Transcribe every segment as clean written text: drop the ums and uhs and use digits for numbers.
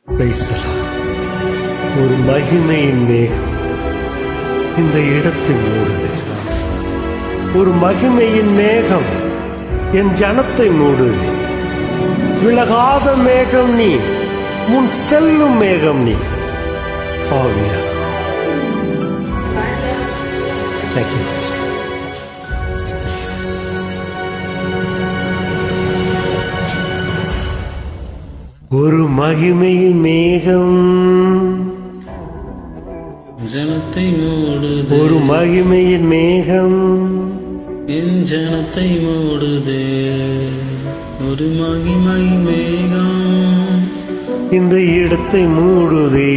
பேசலாம். ஒரு மகிமையின் மேகம் இந்த இடத்தை மூடுது. ஒரு மகிமையின் மேகம் என் ஜனத்தை மூடுது. விலகாத மேகம் நீ, முன் செல்லும் மேகம் நீ. ஆவியா, thank you. ஒரு மகிமையின் மேகம் ஜனத்தை மூடுது. ஒரு மகிமையின் மேகம் என் ஜனத்தை மூடுது. ஒரு மகிமை மேகம் இந்த இடத்தை மூடுதே.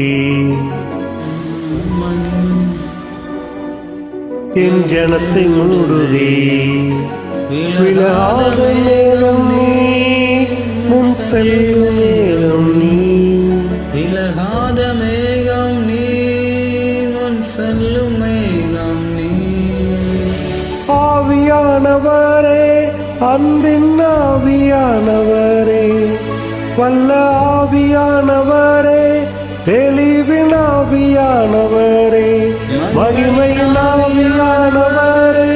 என் ஜனத்தை மூடுதே. விலகாத மேகம் நீ, முன் செல்லும் மேகம் நீ. விலகாத மேகம் நீ, முன் செல்லும் மேகம் நீ. ஆவியானவரே, அன்பின் ஆவியானவரே, வல்ல ஆவியானவரே, தெளிவின் ஆவியானவரே, மகிமையின் ஆவியானவரே,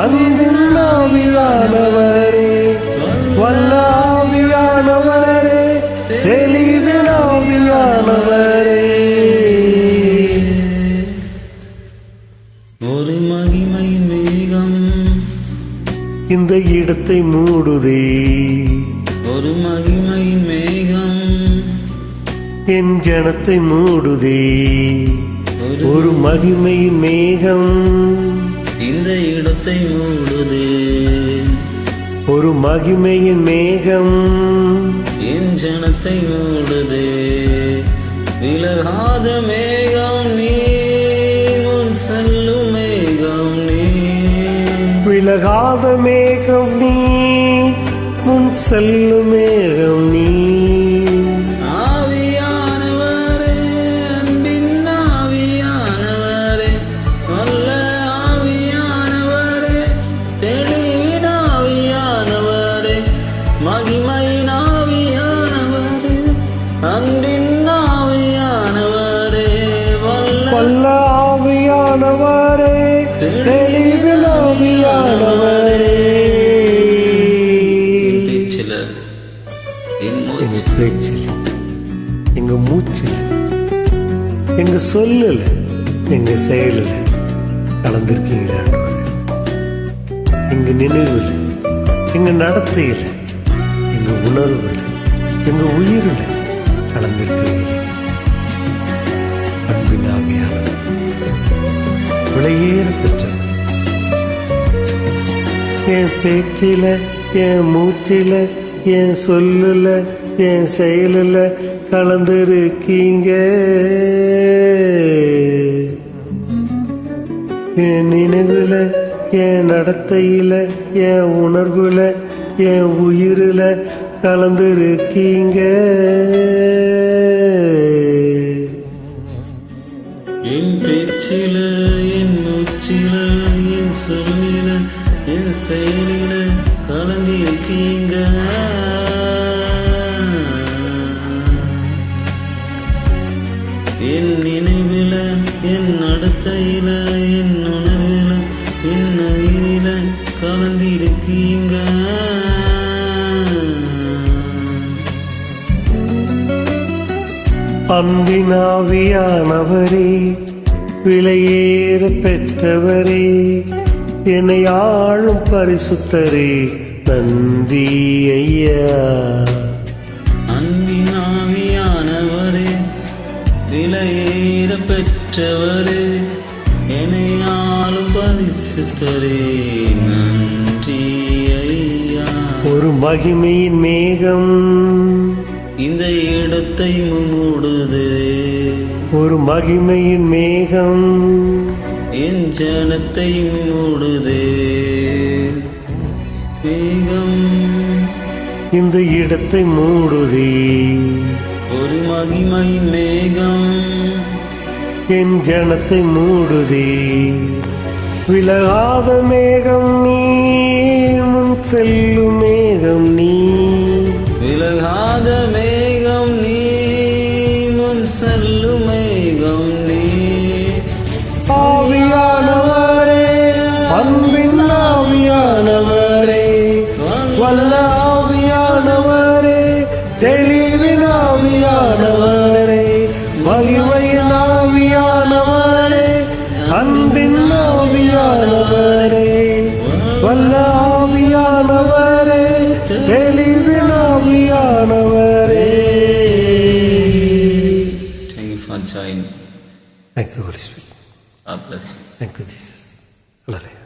அன்பின் ஆவியானவரே, வல்ல ஆவியானவரே, தெளிவின் ஆவியானவரே. ஒரு மகிமை மேகம் இந்த இடத்தை மூடுதே. ஒரு மகிமை மேகம் என் ஜனத்தை மூடுதே. ஒரு மகிமையின் மேகம் இந்த இடத்தை மூடுது. ஒரு மகிமையின் மேகம் என் ஜனத்தை மூடுது. விலகாத மேகம் நீ, முன் செல்லும் மேகம் நீ. விலகாத மேகம் நீ, முன் செல்லும் மேகம் நீ. ஆவியானவரே, அன்பின் ஆவியானவரே, வல்ல ஆவியானவரே, தெளிவின் ஆவியானவரே, மகிமையின் ஆவியானவரே, அன்பின் ஆவியானவரே, வல்ல ஆவியானவரே, தெளிவின் ஆவியானவரே. எங்க பேச்சில், எங்க மூச்சில், எங்க சொல்லல, எங்க செயலில் கலந்திருக்கீங்களா? எங்க நினைவில், எங்க நடத்தையில், எங்க உணர்வில், எங்க உயிரில் கலந்திருக்கிறீங்க. அன்பின் ஆவியானவர், விலையேற பெற்றவர், என் பேச்சில, என் மூச்சில, என் சொல்லுல, என் செயலில் கலந்திருக்கீங்க. என் நினைவுல, என் நடத்தையில, என் உணர்வுல, என் உயிரில கலந்திருக்கீங்க. என் பேச்சில, என் மூச்சில, என் சொல்லில, என் செயலில கலந்திருக்கீங்க. என் நினைவில, என் நடத்தையில, என் உணர்வில, என் உயிரில கலந்திருக்கீங்க. அன்பின் ஆவியானவரே, விலையேற பெற்றவரே, என்னை ஆளும் பரிசுத்தரே, நன்றி ஐயா. அன்பின் ஆவியானவரே, விலையேற பெற்றவரே, என்னை ஆளும் பரிசுத்தரே, நன்றி ஐயா. ஒரு மகிமையின் மேகம் இந்த இடத்தை மூடுது. ஒரு மகிமையின் மேகம் என் ஜனத்தை மூடுது. மேகம் இந்த இடத்தை மூடுதே. ஒரு மகிமை மேகம் என் ஜனத்தை மூடுதே. விலகாத மேகம் நீ, முன் செல்லும் மேகம் நீ. விலகாத மேகம் நீ, செல்லும் மேகம் நீ. ஆவியானவரே, அன்பின் ஆவியானவரே, வல்ல ஆவியானவரே, தெளிவின் ஆவியானவரே, மகிமையின் ஆவியானவரே, அன்பின் ஆவியானவரே, வல்ல ஆவியானவரே, தெளிவின் ஆவியானவரே. Thank you for joining. Thank you, Holy Spirit. God bless you. Thank you, Jesus. Hallelujah.